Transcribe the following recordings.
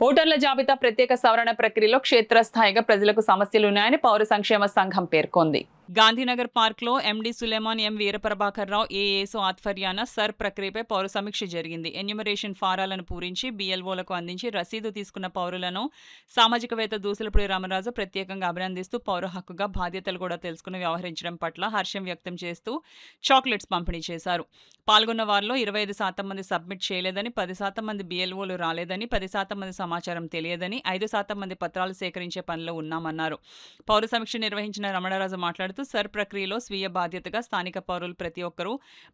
ఓటర్ల జాబితా ప్రత్యేక సవరణ ప్రక్రియలో క్షేత్రస్థాయిగా ప్రజలకు సమస్యలున్నాయని పౌర సంక్షేమ సంఘం పేర్కొంది. గాంధీనగర్ పార్క్లో ఎండీ సులేమాన్ ఎం వీరప్రభాకర్ రావు ఏఏఎస్ ఆధ్వర్యాన సర్ ప్రక్రియపై పౌర సమీక్ష జరిగింది. ఎన్యూమరేషన్ ఫారాలను పూరించి బీఎల్ఓలకు అందించి రసీదు తీసుకున్న పౌరులను సామాజికవేత్త దూసులపూడి రామరాజు ప్రత్యేకంగా అభినందిస్తూ పౌర హక్కుగా బాధ్యతలు కూడా తెలుసుకుని వ్యవహరించడం పట్ల హర్షం వ్యక్తం చేస్తూ చాక్లెట్స్ పంపిణీ చేశారు. పాల్గొన్న వారిలో 25% మంది సబ్మిట్ చేయలేదని, 10% మంది బీఎల్ఓలు రాలేదని, 10% మంది సమాచారం తెలియదని, 5% మంది పత్రాలు సేకరించే పనిలో ఉన్నామన్నారు. పౌర సమీక్ష నిర్వహించిన రమణరాజు మాట్లాడుతూ సర్ ప్రక్రియలో స్వీయ బాధ్యతగా స్థానిక పౌరులు ప్రతి ఒక్కరూ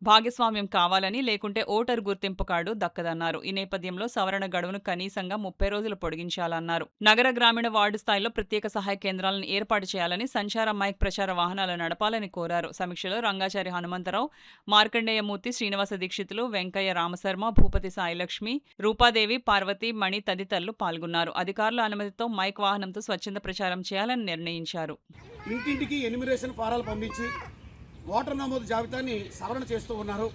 భాగస్వామ్యం కావాలని, లేకుంటే ఓటరు గుర్తింపు కార్డు దక్కదన్నారు. ఈ నేపథ్యంలో సవరణ గడువును కనీసంగా 30 రోజులు పొడిగించాలన్నారు. నగర గ్రామీణ వార్డు స్థాయిలో ప్రత్యేక సహాయ కేంద్రాలను ఏర్పాటు చేయాలని, సంచార మైక్ ప్రచార వాహనాలు నడపాలని కోరారు. సమీక్షలో రంగాచారి హనుమంతరావు, మార్కండేయమూర్తి, శ్రీనివాస దీక్షితులు, వెంకయ్య రామశర్మ, భూపతి సాయిలక్ష్మి, రూపాదేవి, పార్వతి, మణి తదితరులు పాల్గొన్నారు. అధికారుల అనుమతితో మైక్ వాహనంతో స్వచ్ఛంద ప్రచారం చేయాలని నిర్ణయించారు. ఇంటింటికి ఎన్యూమరేషన్ ఫారాలు పంపించి ఓటర్ నమోదు జాబితాని సవరణ చేస్తూ ఉన్నారు.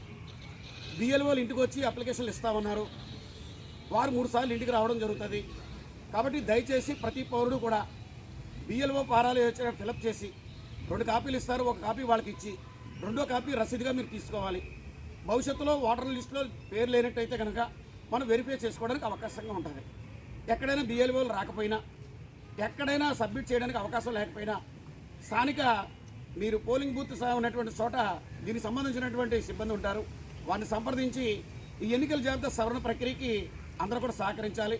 బిఎల్ఓలు ఇంటికి వచ్చి అప్లికేషన్లు ఇస్తామన్నారు. వారు 3 సార్లు ఇంటికి రావడం జరుగుతుంది. కాబట్టి దయచేసి ప్రతి పౌరుడు కూడా బిఎల్ఓ ఫారాలు ఫిలప్ చేసి 2 కాపీలు ఇస్తారు. 1 కాపీ వాళ్ళకి ఇచ్చి 2వ కాపీ రసీదుగా మీరు తీసుకోవాలి. భవిష్యత్తులో ఓటర్ లిస్టులో పేరు లేనట్టయితే కనుక మనం వెరిఫై చేసుకోవడానికి అవకాశంగా ఉంటుంది. ఎక్కడైనా బిఎల్ఓలు రాకపోయినా, ఎక్కడైనా సబ్మిట్ చేయడానికి అవకాశం లేకపోయినా స్థానిక మీరు పోలింగ్ బూత్ ఉన్నటువంటి చోట దీనికి సంబంధించినటువంటి సిబ్బంది ఉంటారు. వారిని సంప్రదించి ఈ ఎన్నికల జాబితా సవరణ ప్రక్రియకి అందరూ కూడా సహకరించాలి.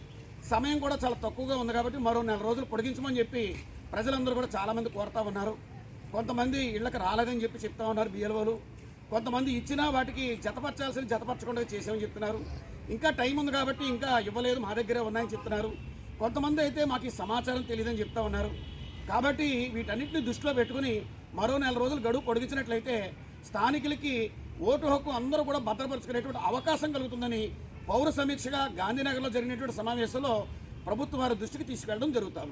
సమయం కూడా చాలా తక్కువగా ఉంది కాబట్టి మరో 4 రోజులు పొడిగించమని చెప్పి ప్రజలందరూ కూడా చాలామంది కోరుతూ ఉన్నారు. కొంతమంది ఇళ్లకు రాలేదని చెప్పి చెప్తా ఉన్నారు బిఎల్ఓలు. కొంతమంది ఇచ్చినా వాటికి జతపరచాల్సిన జతపరచకుండా చేసామని చెప్తున్నారు. ఇంకా టైం ఉంది కాబట్టి ఇంకా ఇవ్వలేదు, మా దగ్గరే ఉన్నాయని చెప్తున్నారు. కొంతమంది అయితే మాకు ఈ సమాచారం తెలియదని చెప్తా ఉన్నారు. కాబట్టి వీటన్నిటిని దృష్టిలో పెట్టుకుని మరో 4 రోజులు గడువు పొడిగించినట్లయితే స్థానికులకి ఓటు హక్కు అందరూ కూడా భద్రపరుచుకునేటువంటి అవకాశం కలుగుతుందని పౌర సమీక్షగా గాంధీనగర్లో జరిగినటువంటి సమావేశంలో ప్రభుత్వం వారి దృష్టికి తీసుకెళ్లడం జరుగుతుంది.